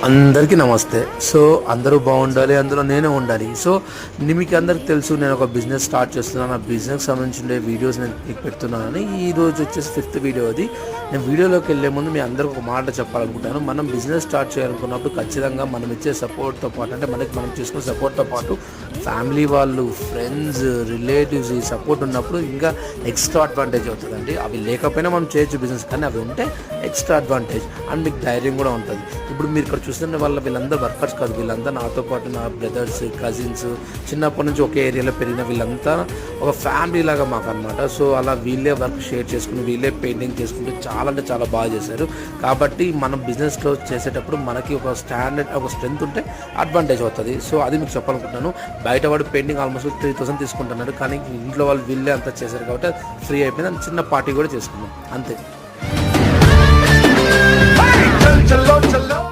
అందరికీ నమస్తే. సో అందరూ బాగుండాలి, అందులో నేనే ఉండాలి. సో మీకు అందరికి తెలుసు, నేను ఒక బిజినెస్ స్టార్ట్ చేస్తున్నాను. ఆ బిజినెస్ సంబంధించిన వీడియోస్ నేను మీకు పెడుతున్నానని. ఈరోజు వచ్చేసి 5th వీడియో అది. నేను వీడియోలోకి వెళ్ళే ముందు మీ అందరికి ఒక మాట చెప్పాలనుకుంటాను. మనం బిజినెస్ స్టార్ట్ చేయాలనుకున్నప్పుడు ఖచ్చితంగా మనం ఇచ్చే సపోర్ట్తో పాటు, అంటే మనం చేసుకునే సపోర్ట్తో పాటు ఫ్యామిలీ వాళ్ళు, ఫ్రెండ్స్, రిలేటివ్స్ ఈ సపోర్ట్ ఉన్నప్పుడు ఇంకా ఎక్స్ట్రా అడ్వాంటేజ్ అవుతుందండి. అవి లేకపోయినా మనం చేయొచ్చు బిజినెస్, కానీ అవి ఉంటే ఎక్స్ట్రా అడ్వాంటేజ్ అండ్ మీకు ధైర్యం కూడా ఉంటుంది. ఇప్పుడు మీరు ఇక్కడ చూస్తున్న వీళ్ళందరూ వర్కర్స్ కాదు, వీళ్ళంతా నాతో పాటు నా బ్రదర్స్, కజిన్స్, చిన్నప్పటి నుంచి ఒకే ఏరియాలో పెరిగిన వీళ్ళంతా ఒక ఫ్యామిలీ లాగా మాకు అనమాట. సో అలా వీళ్ళే వర్క్ షేర్ చేసుకుని, వీళ్ళే పెయింటింగ్ చేసుకుంటూ చాలా అంటే చాలా బాగా చేశారు. కాబట్టి మనం బిజినెస్లో చేసేటప్పుడు మనకి ఒక స్టాండర్డ్, ఒక స్ట్రెంత్ ఉంటే అడ్వాంటేజ్ అవుతుంది. సో అది మీకు చెప్పాలనుకుంటున్నాను. బయట వాడు పెయింటింగ్ ఆల్మోస్ట్ 3000 తీసుకుంటున్నాడు, కానీ ఇంట్లో వాళ్ళు వీళ్ళే అంతా చేశారు కాబట్టి ఫ్రీ అయిపోయింది. చిన్న పార్టీ కూడా చేసుకున్నాం అంతే.